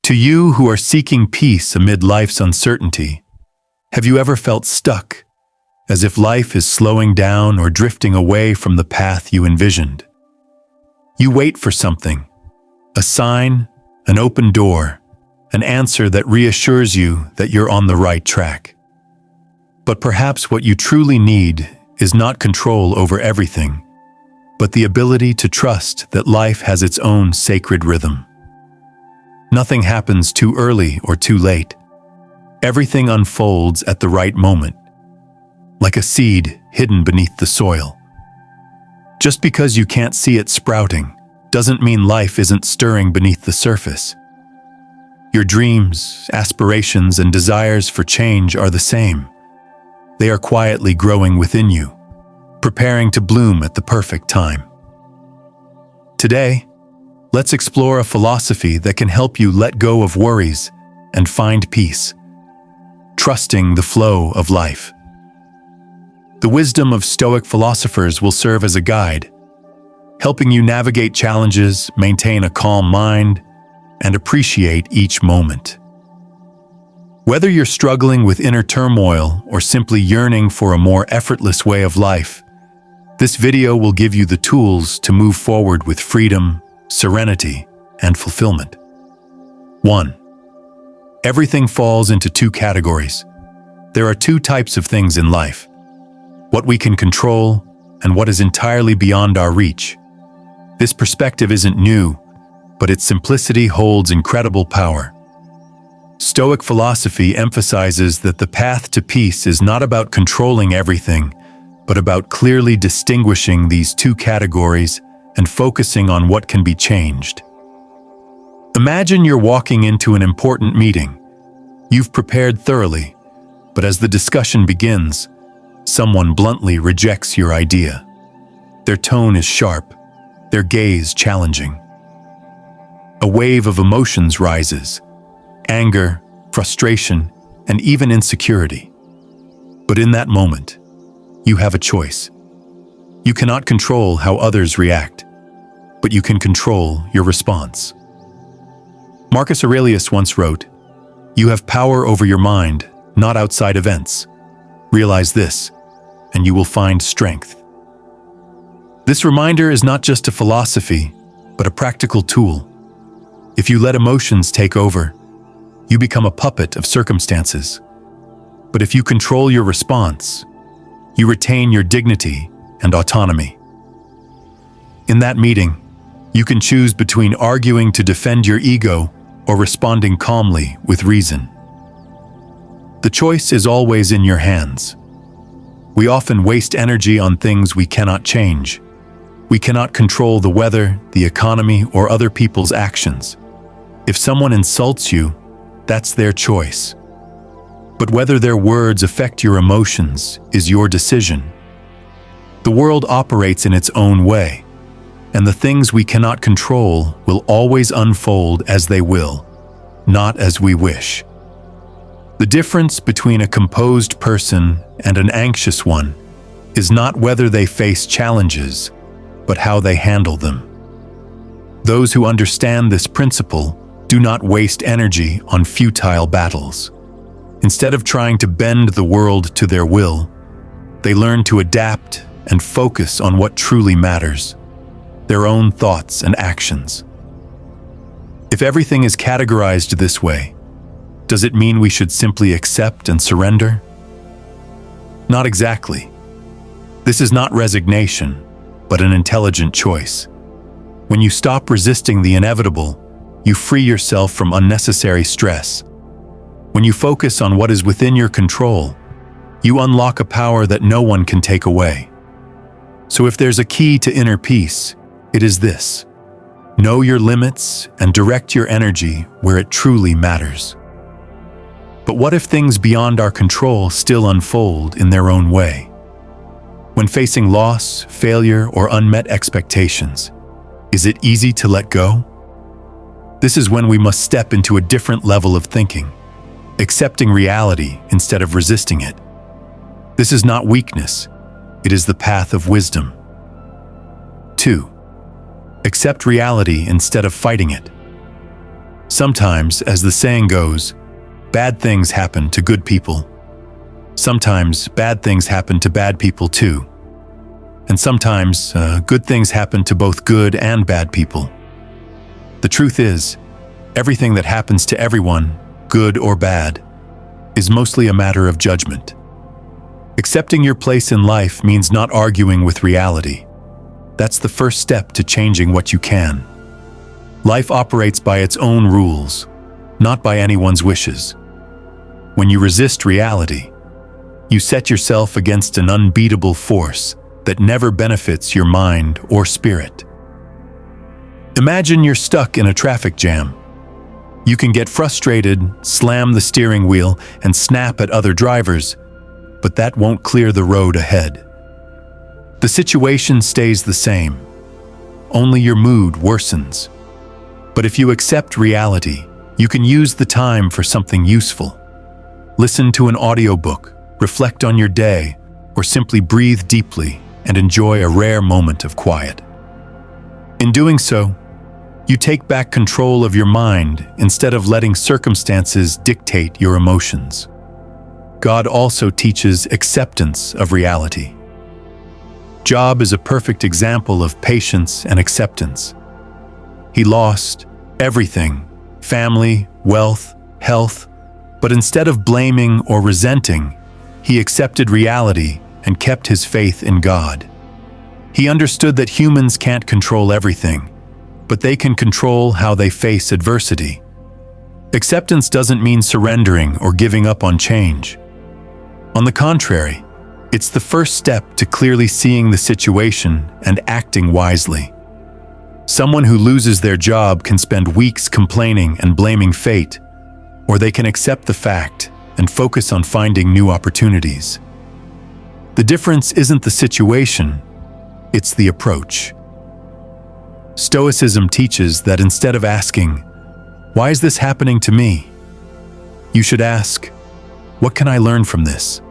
To you who are seeking peace amid life's uncertainty, have you ever felt stuck, as if life is slowing down or drifting away from the path you envisioned? You wait for something, a sign, an open door, an answer that reassures you that you're on the right track. But perhaps what you truly need is not control over everything, but the ability to trust that life has its own sacred rhythm. Nothing happens too early or too late. Everything unfolds at the right moment, like a seed hidden beneath the soil. Just because you can't see it sprouting doesn't mean life isn't stirring beneath the surface. Your dreams, aspirations, and desires for change are the same. They are quietly growing within you, preparing to bloom at the perfect time. Today, let's explore a philosophy that can help you let go of worries and find peace, trusting the flow of life. The wisdom of Stoic philosophers will serve as a guide, helping you navigate challenges, maintain a calm mind, and appreciate each moment. Whether you're struggling with inner turmoil or simply yearning for a more effortless way of life, this video will give you the tools to move forward with freedom, serenity, and fulfillment. 1. Everything falls into two categories. There are two types of things in life: what we can control and what is entirely beyond our reach. This perspective isn't new, but its simplicity holds incredible power. Stoic philosophy emphasizes that the path to peace is not about controlling everything, but about clearly distinguishing these two categories and focusing on what can be changed. Imagine you're walking into an important meeting. You've prepared thoroughly, but as the discussion begins, someone bluntly rejects your idea. Their tone is sharp, their gaze challenging. A wave of emotions rises: anger, frustration, and even insecurity. But in that moment, you have a choice. You cannot control how others react, but you can control your response. Marcus Aurelius once wrote, "You have power over your mind, not outside events. Realize this, and you will find strength." This reminder is not just a philosophy, but a practical tool. If you let emotions take over, you become a puppet of circumstances. But if you control your response, you retain your dignity and autonomy. In that meeting, you can choose between arguing to defend your ego or responding calmly with reason. The choice is always in your hands. We often waste energy on things we cannot change. We cannot control the weather, the economy, or other people's actions. If someone insults you, that's their choice. But whether their words affect your emotions is your decision. The world operates in its own way, and the things we cannot control will always unfold as they will, not as we wish. The difference between a composed person and an anxious one is not whether they face challenges, but how they handle them. Those who understand this principle do not waste energy on futile battles. Instead of trying to bend the world to their will, they learn to adapt and focus on what truly matters: their own thoughts and actions. If everything is categorized this way, does it mean we should simply accept and surrender? Not exactly. This is not resignation, but an intelligent choice. When you stop resisting the inevitable, you free yourself from unnecessary stress. When you focus on what is within your control, you unlock a power that no one can take away. So if there's a key to inner peace, it is this: know your limits and direct your energy where it truly matters. But what if things beyond our control still unfold in their own way? When facing loss, failure, or unmet expectations, is it easy to let go? This is when we must step into a different level of thinking, accepting reality instead of resisting it. This is not weakness, it is the path of wisdom. 2. Accept reality instead of fighting it. Sometimes, as the saying goes, bad things happen to good people. Sometimes bad things happen to bad people too. And sometimes good things happen to both good and bad people. The truth is, everything that happens to everyone, good or bad, is mostly a matter of judgment. Accepting your place in life means not arguing with reality. That's the first step to changing what you can. Life operates by its own rules, not by anyone's wishes. When you resist reality, you set yourself against an unbeatable force that never benefits your mind or spirit. Imagine you're stuck in a traffic jam. You can get frustrated, slam the steering wheel, and snap at other drivers, but that won't clear the road ahead. The situation stays the same, only your mood worsens. But if you accept reality, you can use the time for something useful. Listen to an audiobook, reflect on your day, or simply breathe deeply and enjoy a rare moment of quiet. In doing so, you take back control of your mind instead of letting circumstances dictate your emotions. God also teaches acceptance of reality. Job is a perfect example of patience and acceptance. He lost everything, family, wealth, health, but instead of blaming or resenting, he accepted reality and kept his faith in God. He understood that humans can't control everything, but they can control how they face adversity. Acceptance doesn't mean surrendering or giving up on change. On the contrary, it's the first step to clearly seeing the situation and acting wisely. Someone who loses their job can spend weeks complaining and blaming fate, or they can accept the fact and focus on finding new opportunities. The difference isn't the situation, it's the approach. Stoicism teaches that instead of asking, "Why is this happening to me?" you should ask, "What can I learn from this?"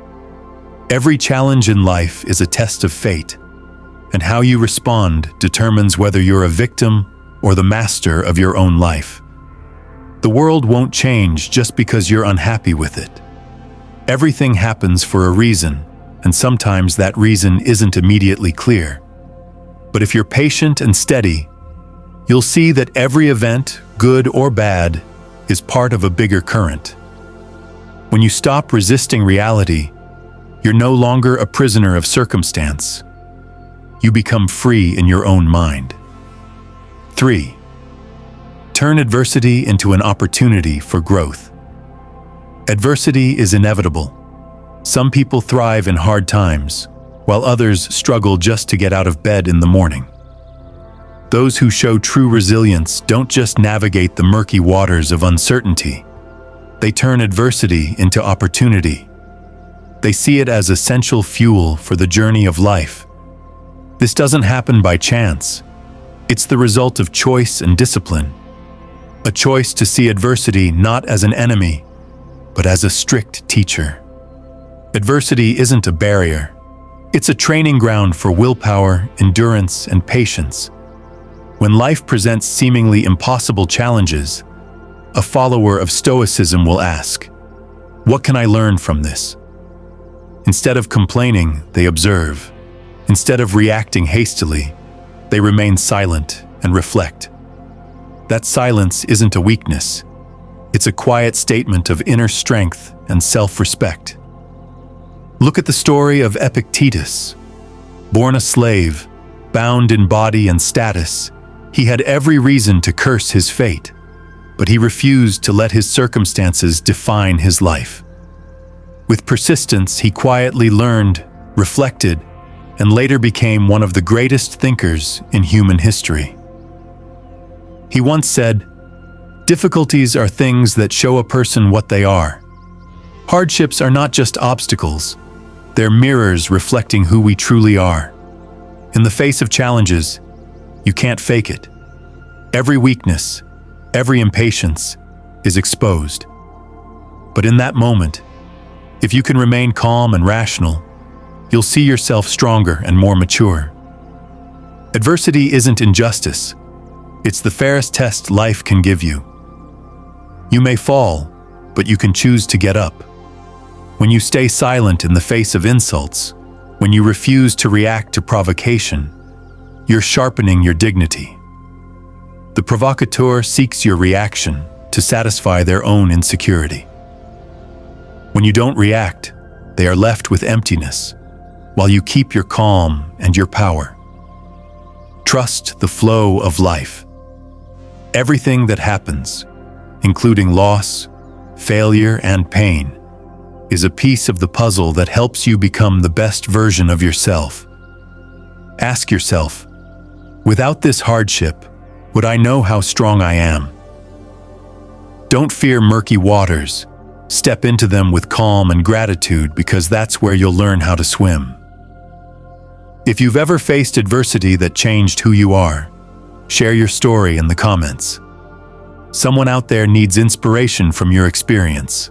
Every challenge in life is a test of fate, and how you respond determines whether you're a victim or the master of your own life. The world won't change just because you're unhappy with it. Everything happens for a reason, and sometimes that reason isn't immediately clear. But if you're patient and steady, you'll see that every event, good or bad, is part of a bigger current. When you stop resisting reality, you're no longer a prisoner of circumstance. You become free in your own mind. 3. Turn adversity into an opportunity for growth. Adversity is inevitable. Some people thrive in hard times, while others struggle just to get out of bed in the morning. Those who show true resilience don't just navigate the murky waters of uncertainty. They turn adversity into opportunity. They see it as essential fuel for the journey of life. This doesn't happen by chance. It's the result of choice and discipline. A choice to see adversity not as an enemy, but as a strict teacher. Adversity isn't a barrier. It's a training ground for willpower, endurance, and patience. When life presents seemingly impossible challenges, a follower of Stoicism will ask, "What can I learn from this?" Instead of complaining, they observe. Instead of reacting hastily, they remain silent and reflect. That silence isn't a weakness. It's a quiet statement of inner strength and self-respect. Look at the story of Epictetus. Born a slave, bound in body and status, he had every reason to curse his fate, but he refused to let his circumstances define his life. With persistence, he quietly learned, reflected, and later became one of the greatest thinkers in human history. He once said, "Difficulties are things that show a person what they are. Hardships are not just obstacles, they're mirrors reflecting who we truly are." In the face of challenges, you can't fake it. Every weakness, every impatience is exposed. But in that moment, if you can remain calm and rational, you'll see yourself stronger and more mature. Adversity isn't injustice. It's the fairest test life can give you. You may fall, but you can choose to get up. When you stay silent in the face of insults, when you refuse to react to provocation, you're sharpening your dignity. The provocateur seeks your reaction to satisfy their own insecurity. When you don't react, they are left with emptiness, while you keep your calm and your power. Trust the flow of life. Everything that happens, including loss, failure, and pain, is a piece of the puzzle that helps you become the best version of yourself. Ask yourself, without this hardship, would I know how strong I am? Don't fear murky waters. Step into them with calm and gratitude, because that's where you'll learn how to swim. If you've ever faced adversity that changed who you are, share your story in the comments. Someone out there needs inspiration from your experience.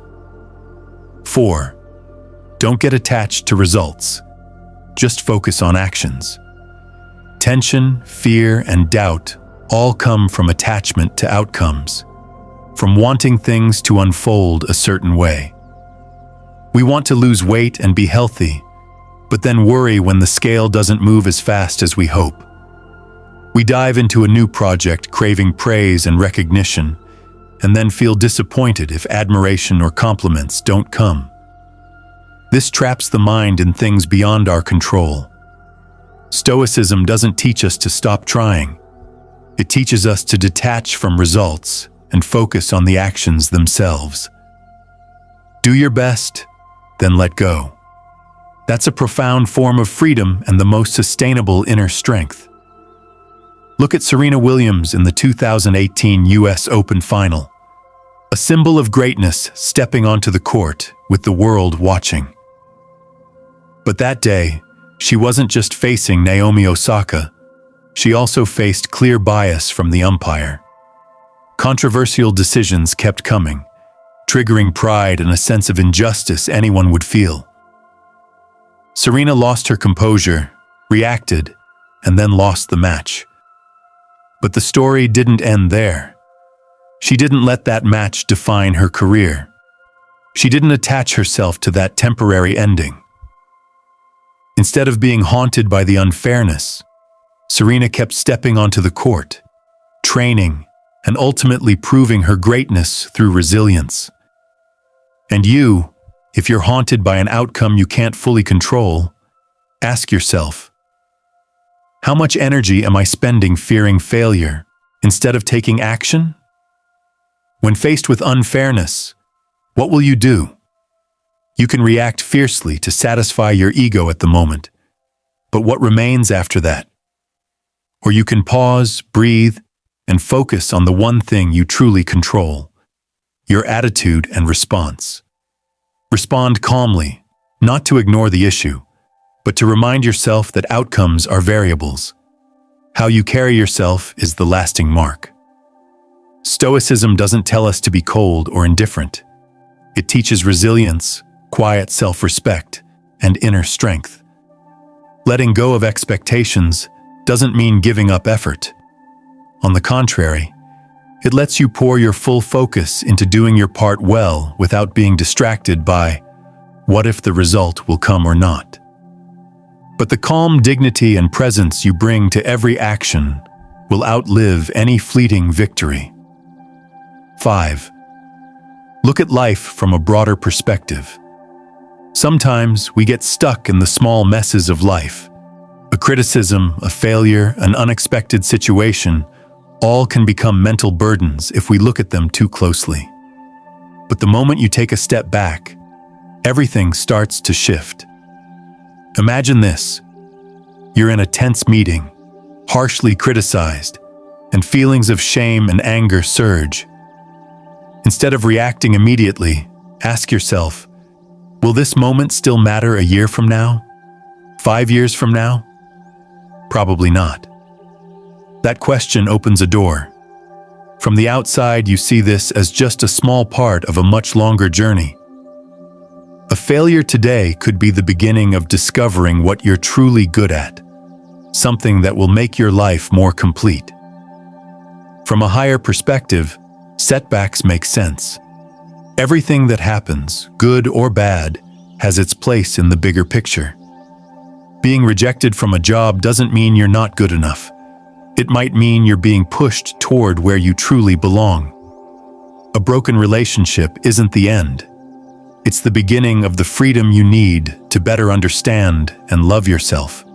4. Don't get attached to results. Just focus on actions. Tension, fear, and doubt all come from attachment to outcomes, from wanting things to unfold a certain way. We want to lose weight and be healthy, but then worry when the scale doesn't move as fast as we hope. We dive into a new project craving praise and recognition, and then feel disappointed if admiration or compliments don't come. This traps the mind in things beyond our control. Stoicism doesn't teach us to stop trying. It teaches us to detach from results and focus on the actions themselves. Do your best, then let go. That's a profound form of freedom and the most sustainable inner strength. Look at Serena Williams in the 2018 US Open final, a symbol of greatness stepping onto the court with the world watching. But that day, she wasn't just facing Naomi Osaka, she also faced clear bias from the umpire. Controversial decisions kept coming, triggering pride and a sense of injustice anyone would feel. Serena lost her composure, reacted, and then lost the match. But the story didn't end there. She didn't let that match define her career. She didn't attach herself to that temporary ending. Instead of being haunted by the unfairness, Serena kept stepping onto the court, training, and ultimately proving her greatness through resilience. And you, if you're haunted by an outcome you can't fully control, ask yourself, how much energy am I spending fearing failure instead of taking action? When faced with unfairness, what will you do? You can react fiercely to satisfy your ego at the moment, but what remains after that? Or you can pause, breathe, and focus on the one thing you truly control, your attitude and response. Respond calmly, not to ignore the issue, but to remind yourself that outcomes are variables. How you carry yourself is the lasting mark. Stoicism doesn't tell us to be cold or indifferent. It teaches resilience, quiet self-respect, and inner strength. Letting go of expectations doesn't mean giving up effort. On the contrary, it lets you pour your full focus into doing your part well without being distracted by what if the result will come or not. But the calm dignity and presence you bring to every action will outlive any fleeting victory. 5. Look at life from a broader perspective. Sometimes we get stuck in the small messes of life. A criticism, a failure, an unexpected situation, all can become mental burdens if we look at them too closely. But the moment you take a step back, everything starts to shift. Imagine this. You're in a tense meeting, harshly criticized, and feelings of shame and anger surge. Instead of reacting immediately, ask yourself, will this moment still matter a year from now? 5 years from now? Probably not. That question opens a door. From the outside, you see this as just a small part of a much longer journey. A failure today could be the beginning of discovering what you're truly good at, something that will make your life more complete. From a higher perspective, Setbacks make sense. Everything that happens, good or bad, has its place in the bigger picture. Being rejected from a job doesn't mean you're not good enough. It might mean you're being pushed toward where you truly belong. A broken relationship isn't the end. It's the beginning of the freedom you need to better understand and love yourself.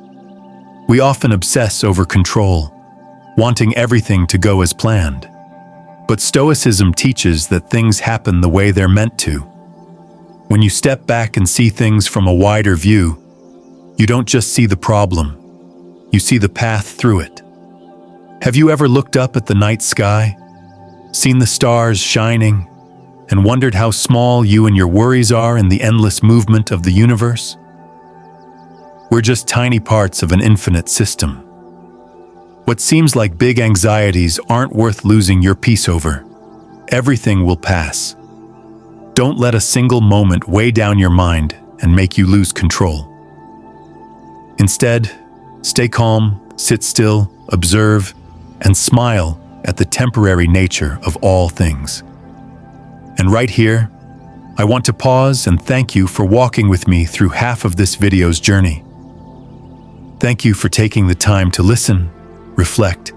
We often obsess over control, wanting everything to go as planned. But Stoicism teaches that things happen the way they're meant to. When you step back and see things from a wider view, you don't just see the problem, you see the path through it. Have you ever looked up at the night sky, seen the stars shining, and wondered how small you and your worries are in the endless movement of the universe? We're just tiny parts of an infinite system. What seems like big anxieties aren't worth losing your peace over. Everything will pass. Don't let a single moment weigh down your mind and make you lose control. Instead, stay calm, sit still, observe, and smile at the temporary nature of all things. And right here, I want to pause and thank you for walking with me through half of this video's journey. Thank you for taking the time to listen, reflect,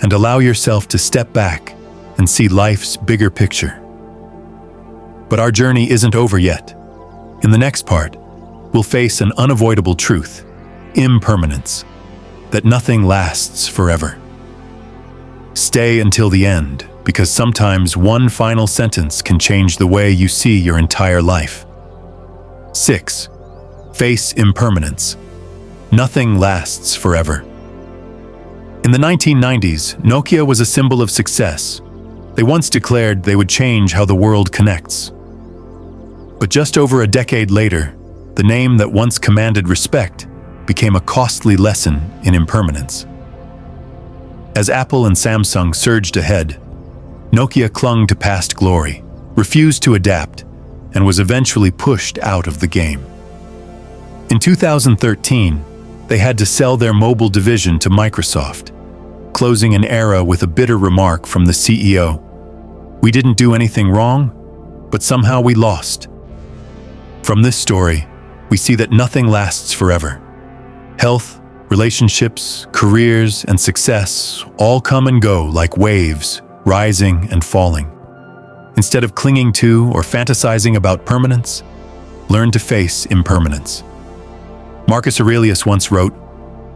and allow yourself to step back and see life's bigger picture. But our journey isn't over yet. In the next part, we'll face an unavoidable truth, impermanence, that nothing lasts forever. Stay until the end, because sometimes one final sentence can change the way you see your entire life. 6. Face impermanence. Nothing lasts forever. In the 1990s, Nokia was a symbol of success. They once declared they would change how the world connects. But just over a decade later, the name that once commanded respect became a costly lesson in impermanence. As Apple and Samsung surged ahead, Nokia clung to past glory, refused to adapt, and was eventually pushed out of the game. In 2013, they had to sell their mobile division to Microsoft, closing an era with a bitter remark from the CEO. "We didn't do anything wrong, but somehow we lost." From this story, we see that nothing lasts forever. Health, relationships, careers, and success all come and go like waves, rising and falling. Instead of clinging to or fantasizing about permanence, learn to face impermanence. Marcus Aurelius once wrote,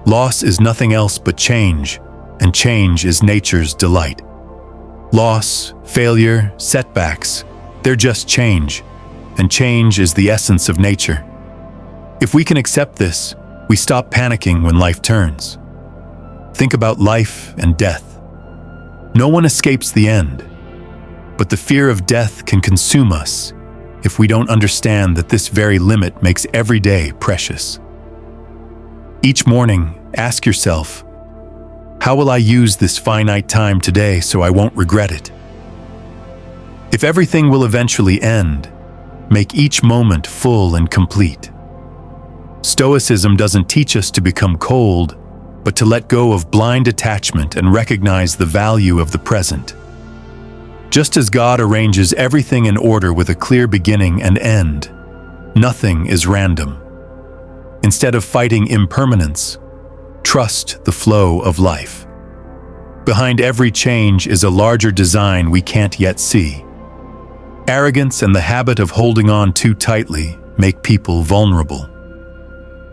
"Loss is nothing else but change, and change is nature's delight." Loss, failure, setbacks, they're just change, and change is the essence of nature. If we can accept this, we stop panicking when life turns. Think about life and death. No one escapes the end, but the fear of death can consume us if we don't understand that this very limit makes every day precious. Each morning, ask yourself, how will I use this finite time today so I won't regret it? If everything will eventually end, make each moment full and complete. Stoicism doesn't teach us to become cold, but to let go of blind attachment and recognize the value of the present. Just as God arranges everything in order with a clear beginning and end, nothing is random. Instead of fighting impermanence, trust the flow of life. Behind every change is a larger design we can't yet see. Arrogance and the habit of holding on too tightly make people vulnerable.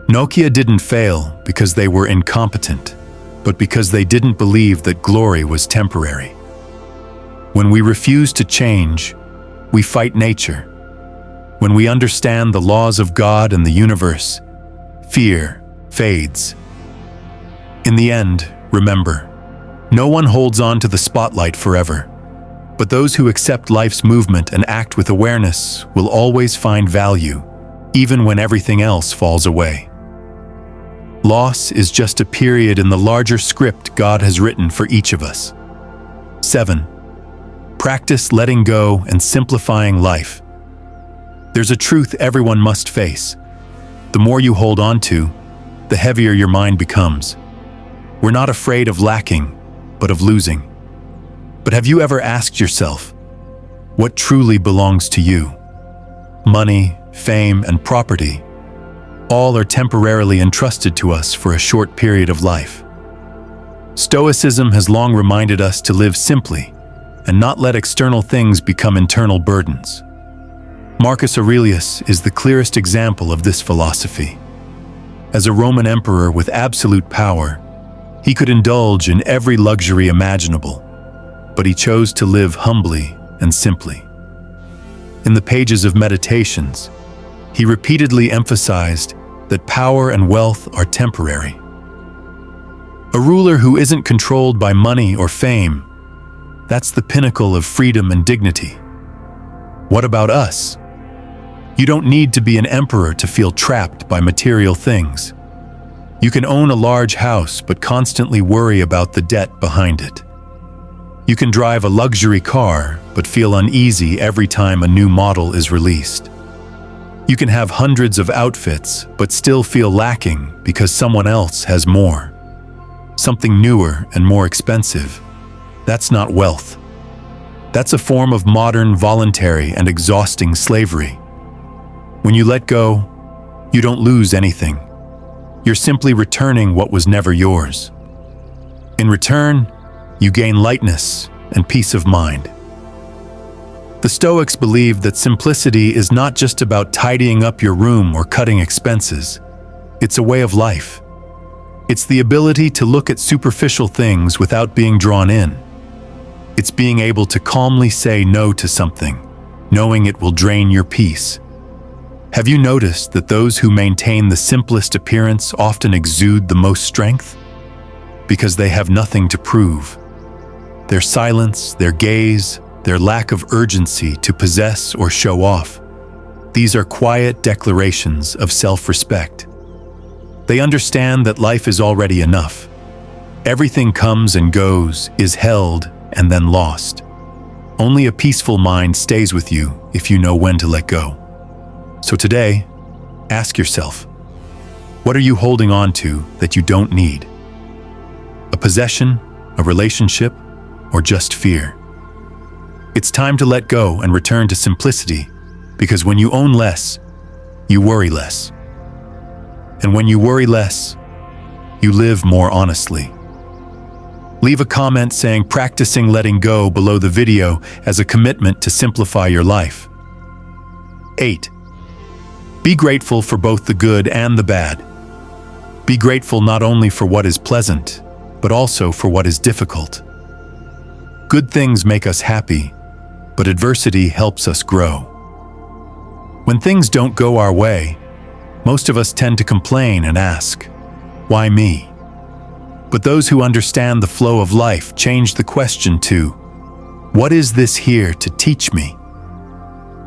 Nokia didn't fail because they were incompetent, but because they didn't believe that glory was temporary. When we refuse to change, we fight nature. When we understand the laws of God and the universe, fear fades. In the end, remember, no one holds on to the spotlight forever, but those who accept life's movement and act with awareness will always find value, even when everything else falls away. Loss is just a period in the larger script God has written for each of us. 7. Practice letting go and simplifying life. There's a truth everyone must face. The more you hold on to, the heavier your mind becomes. We're not afraid of lacking, but of losing. But have you ever asked yourself, What truly belongs to you? Money, fame, and property, all are temporarily entrusted to us for a short period of life. Stoicism has long reminded us to live simply and not let external things become internal burdens. Marcus Aurelius is the clearest example of this philosophy. As a Roman emperor with absolute power, he could indulge in every luxury imaginable, but he chose to live humbly and simply. In the pages of Meditations, he repeatedly emphasized that power and wealth are temporary. A ruler who isn't controlled by money or fame, that's the pinnacle of freedom and dignity. What about us? You don't need to be an emperor to feel trapped by material things. You can own a large house but constantly worry about the debt behind it. You can drive a luxury car but feel uneasy every time a new model is released. You can have hundreds of outfits but still feel lacking because someone else has more. Something newer and more expensive. That's not wealth. That's a form of modern, voluntary, and exhausting slavery. When you let go, you don't lose anything. You're simply returning what was never yours. In return, you gain lightness and peace of mind. The Stoics believed that simplicity is not just about tidying up your room or cutting expenses. It's a way of life. It's the ability to look at superficial things without being drawn in. It's being able to calmly say no to something, knowing it will drain your peace. Have you noticed that those who maintain the simplest appearance often exude the most strength? Because they have nothing to prove. Their silence, their gaze, their lack of urgency to possess or show off. These are quiet declarations of self-respect. They understand that life is already enough. Everything comes and goes, is held, and then lost. Only a peaceful mind stays with you if you know when to let go. So today, ask yourself, what are you holding on to that you don't need? A possession, a relationship, or just fear? It's time to let go and return to simplicity, because when you own less, you worry less. And when you worry less, you live more honestly. Leave a comment saying practicing letting go below the video as a commitment to simplify your life. 8. Be grateful for both the good and the bad. Be grateful not only for what is pleasant, but also for what is difficult. Good things make us happy, but adversity helps us grow. When things don't go our way, most of us tend to complain and ask, "Why me?" But those who understand the flow of life change the question to, "What is this here to teach me?"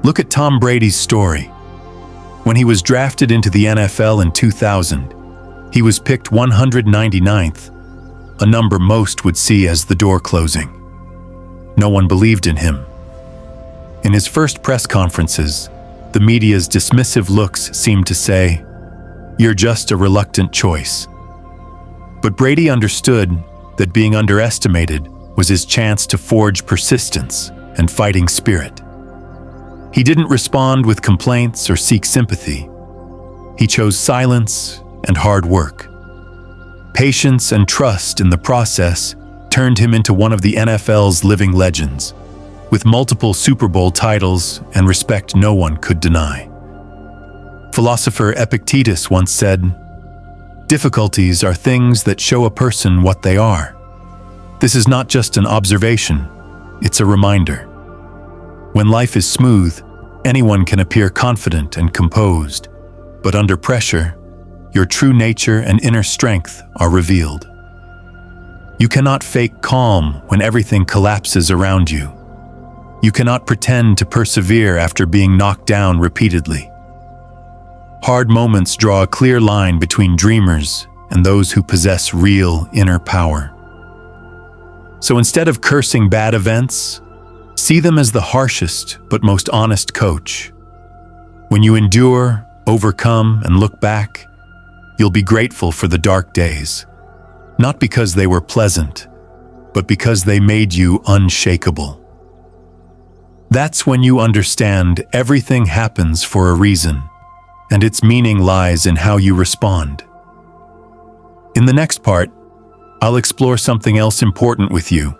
Look at Tom Brady's story. When he was drafted into the NFL in 2000, he was picked 199th, a number most would see as the door closing. No one believed in him. In his first press conferences, the media's dismissive looks seemed to say, "You're just a reluctant choice." But Brady understood that being underestimated was his chance to forge persistence and fighting spirit. He didn't respond with complaints or seek sympathy. He chose silence and hard work. Patience and trust in the process turned him into one of the NFL's living legends, with multiple Super Bowl titles and respect no one could deny. Philosopher Epictetus once said, "Difficulties are things that show a person what they are." This is not just an observation, it's a reminder. When life is smooth, anyone can appear confident and composed, but under pressure, your true nature and inner strength are revealed. You cannot fake calm when everything collapses around you. You cannot pretend to persevere after being knocked down repeatedly. Hard moments draw a clear line between dreamers and those who possess real inner power. So instead of cursing bad events, see them as the harshest but most honest coach. When you endure, overcome, and look back, you'll be grateful for the dark days, not because they were pleasant, but because they made you unshakable. That's when you understand everything happens for a reason, and its meaning lies in how you respond. In the next part, I'll explore something else important with you: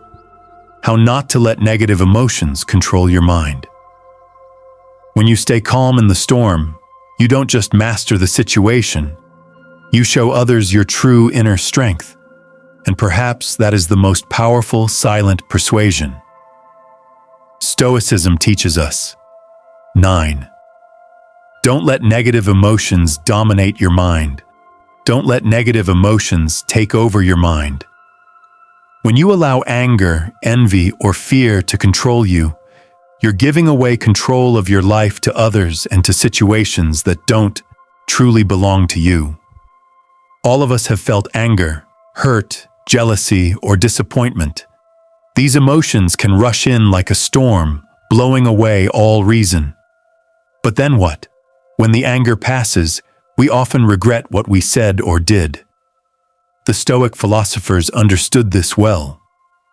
how not to let negative emotions control your mind. When you stay calm in the storm, you don't just master the situation, you show others your true inner strength, and perhaps that is the most powerful silent persuasion. Stoicism teaches us. 9. Don't let negative emotions dominate your mind. Don't let negative emotions take over your mind. When you allow anger, envy, or fear to control you, you're giving away control of your life to others and to situations that don't truly belong to you. All of us have felt anger, hurt, jealousy, or disappointment. These emotions can rush in like a storm, blowing away all reason. But then what? When the anger passes, we often regret what we said or did. The Stoic philosophers understood this well.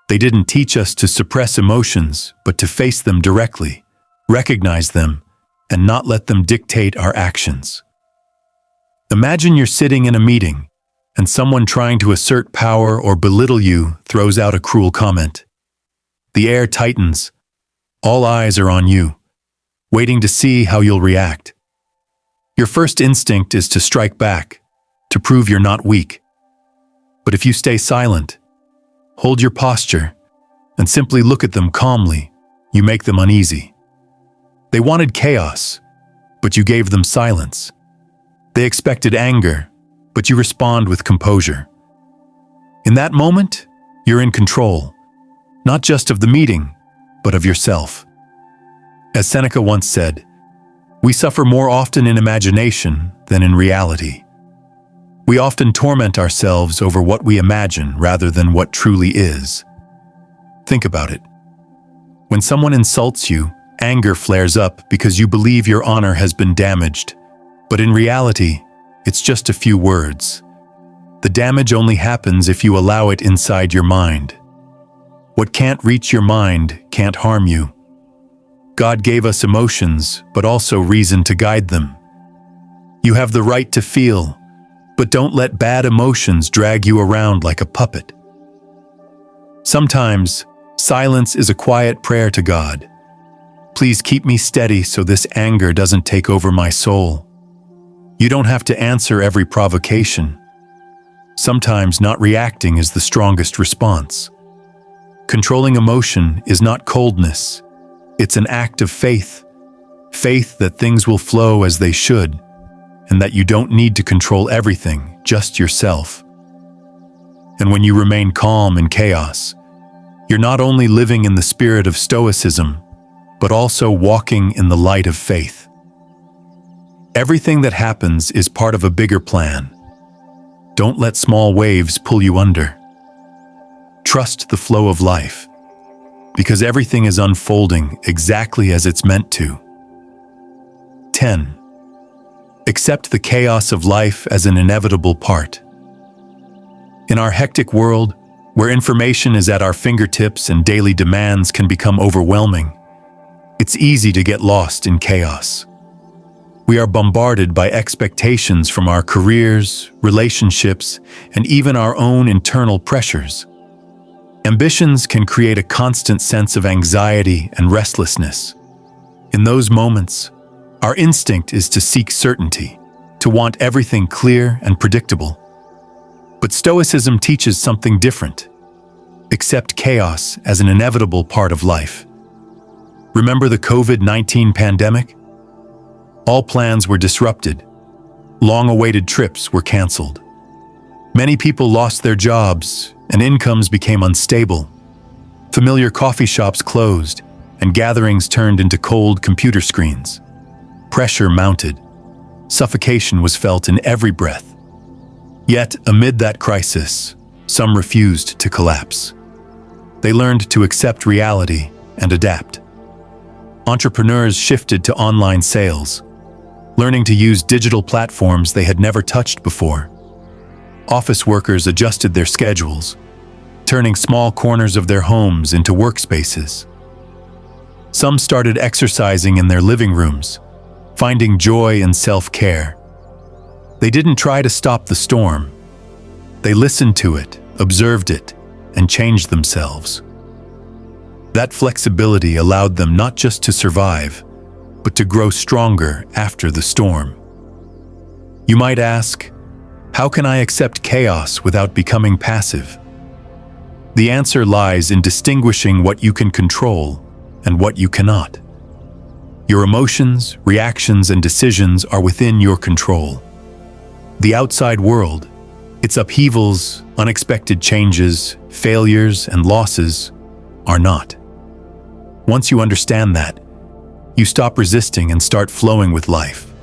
They didn't teach us to suppress emotions, but to face them directly, recognize them, and not let them dictate our actions. Imagine you're sitting in a meeting, and someone trying to assert power or belittle you throws out a cruel comment. The air tightens. All eyes are on you, waiting to see how you'll react. Your first instinct is to strike back, to prove you're not weak. But if you stay silent, hold your posture, and simply look at them calmly, you make them uneasy. They wanted chaos, but you gave them silence. They expected anger, but you respond with composure. In that moment, you're in control, not just of the meeting, but of yourself. As Seneca once said, we suffer more often in imagination than in reality. We often torment ourselves over what we imagine rather than what truly is. Think about it. When someone insults you, anger flares up because you believe your honor has been damaged. But in reality, it's just a few words. The damage only happens if you allow it inside your mind. What can't reach your mind can't harm you. God gave us emotions, but also reason to guide them. You have the right to feel, but don't let bad emotions drag you around like a puppet. Sometimes, silence is a quiet prayer to God. Please keep me steady so this anger doesn't take over my soul. You don't have to answer every provocation. Sometimes not reacting is the strongest response. Controlling emotion is not coldness. It's an act of faith. Faith that things will flow as they should, and that you don't need to control everything, just yourself. And when you remain calm in chaos, you're not only living in the spirit of Stoicism, but also walking in the light of faith. Everything that happens is part of a bigger plan. Don't let small waves pull you under. Trust the flow of life, because everything is unfolding exactly as it's meant to. 10. Accept the chaos of life as an inevitable part. In our hectic world, where information is at our fingertips and daily demands can become overwhelming, it's easy to get lost in chaos. We are bombarded by expectations from our careers, relationships, and even our own internal pressures. Ambitions can create a constant sense of anxiety and restlessness. In those moments, our instinct is to seek certainty, to want everything clear and predictable. But Stoicism teaches something different. Accept chaos as an inevitable part of life. Remember the COVID-19 pandemic? All plans were disrupted. Long-awaited trips were canceled. Many people lost their jobs, and incomes became unstable. Familiar coffee shops closed, and gatherings turned into cold computer screens. Pressure mounted. Suffocation was felt in every breath. Yet, amid that crisis, some refused to collapse. They learned to accept reality and adapt. Entrepreneurs shifted to online sales, learning to use digital platforms they had never touched before. Office workers adjusted their schedules, turning small corners of their homes into workspaces. Some started exercising in their living rooms, finding joy in self-care. They didn't try to stop the storm. They listened to it, observed it, and changed themselves. That flexibility allowed them not just to survive, but to grow stronger after the storm. You might ask, how can I accept chaos without becoming passive? The answer lies in distinguishing what you can control and what you cannot. Your emotions, reactions, and decisions are within your control. The outside world, its upheavals, unexpected changes, failures, and losses, are not. Once you understand that, you stop resisting and start flowing with life.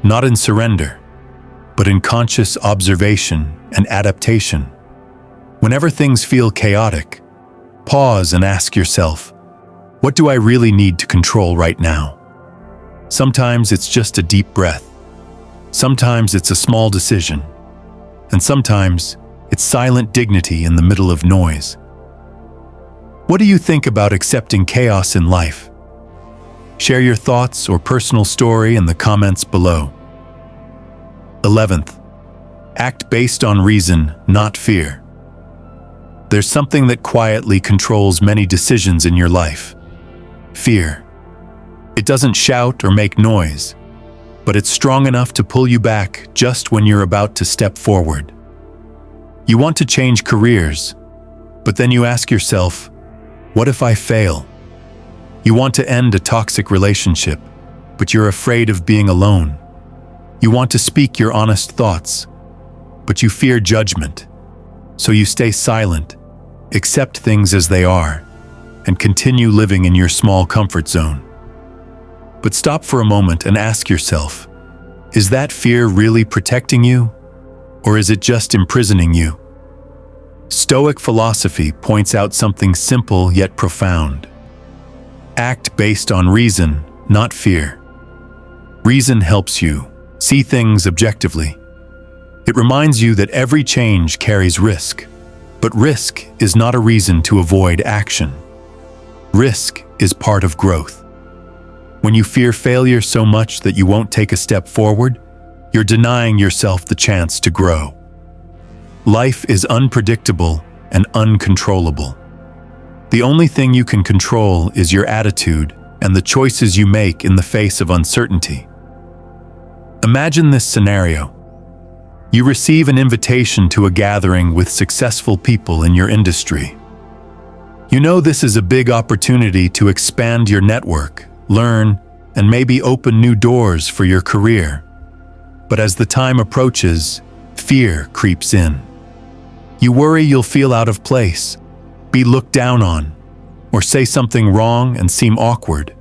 Not in surrender, but in conscious observation and adaptation. Whenever things feel chaotic, pause and ask yourself, what do I really need to control right now? Sometimes it's just a deep breath. Sometimes it's a small decision. And sometimes it's silent dignity in the middle of noise. What do you think about accepting chaos in life? Share your thoughts or personal story in the comments below. 11th, act based on reason, not fear. There's something that quietly controls many decisions in your life. Fear. It doesn't shout or make noise, but it's strong enough to pull you back just when you're about to step forward. You want to change careers, but then you ask yourself, what if I fail? You want to end a toxic relationship, but you're afraid of being alone. You want to speak your honest thoughts, but you fear judgment. So you stay silent, accept things as they are, and continue living in your small comfort zone. But stop for a moment and ask yourself, is that fear really protecting you, or is it just imprisoning you? Stoic philosophy points out something simple yet profound. Act based on reason, not fear. Reason helps you see things objectively. It reminds you that every change carries risk, but risk is not a reason to avoid action. Risk is part of growth. When you fear failure so much that you won't take a step forward, you're denying yourself the chance to grow. Life is unpredictable and uncontrollable. The only thing you can control is your attitude and the choices you make in the face of uncertainty. Imagine this scenario. You receive an invitation to a gathering with successful people in your industry. You know this is a big opportunity to expand your network, learn, and maybe open new doors for your career. But as the time approaches, fear creeps in. You worry you'll feel out of place, be looked down on, or say something wrong and seem awkward.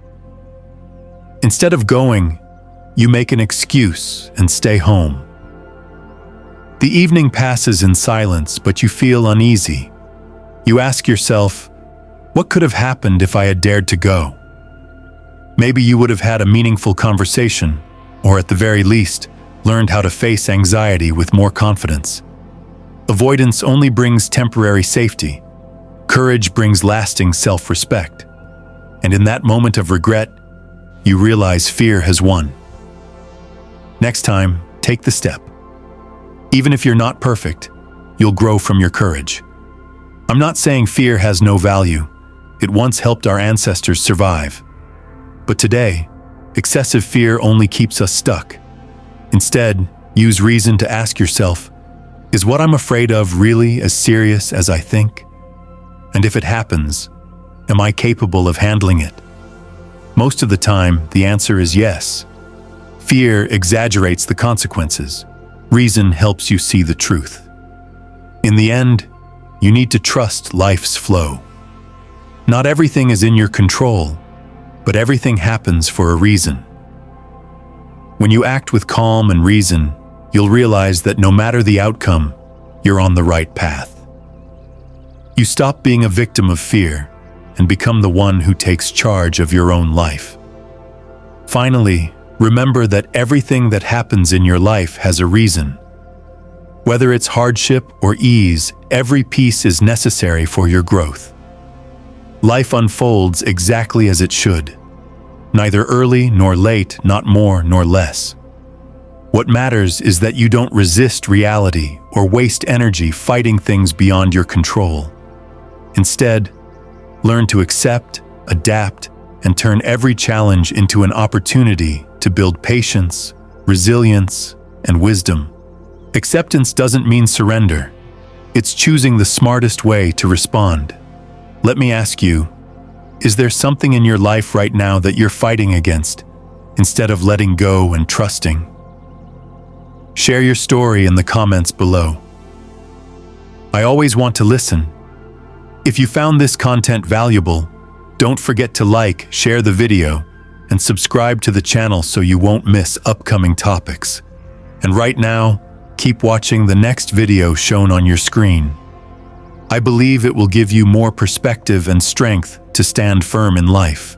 Instead of going, you make an excuse and stay home. The evening passes in silence, but you feel uneasy. You ask yourself, what could have happened if I had dared to go? Maybe you would have had a meaningful conversation, or at the very least, learned how to face anxiety with more confidence. Avoidance only brings temporary safety. Courage brings lasting self-respect. And in that moment of regret, you realize fear has won. Next time, take the step. Even if you're not perfect, you'll grow from your courage. I'm not saying fear has no value. It once helped our ancestors survive. But today, excessive fear only keeps us stuck. Instead, use reason to ask yourself, is what I'm afraid of really as serious as I think? And if it happens, am I capable of handling it? Most of the time, the answer is yes. Fear exaggerates the consequences. Reason helps you see the truth. In the end, you need to trust life's flow. Not everything is in your control, but everything happens for a reason. When you act with calm and reason, you'll realize that no matter the outcome, you're on the right path. You stop being a victim of fear and become the one who takes charge of your own life. Finally, remember that everything that happens in your life has a reason. Whether it's hardship or ease, every piece is necessary for your growth. Life unfolds exactly as it should. Neither early nor late, not more nor less. What matters is that you don't resist reality or waste energy fighting things beyond your control. Instead, learn to accept, adapt, and turn every challenge into an opportunity to build patience, resilience, and wisdom. Acceptance doesn't mean surrender. It's choosing the smartest way to respond. Let me ask you, is there something in your life right now that you're fighting against, instead of letting go and trusting? Share your story in the comments below. I always want to listen. If you found this content valuable, don't forget to like, share the video, and subscribe to the channel so you won't miss upcoming topics. And right now, keep watching the next video shown on your screen. I believe it will give you more perspective and strength to stand firm in life.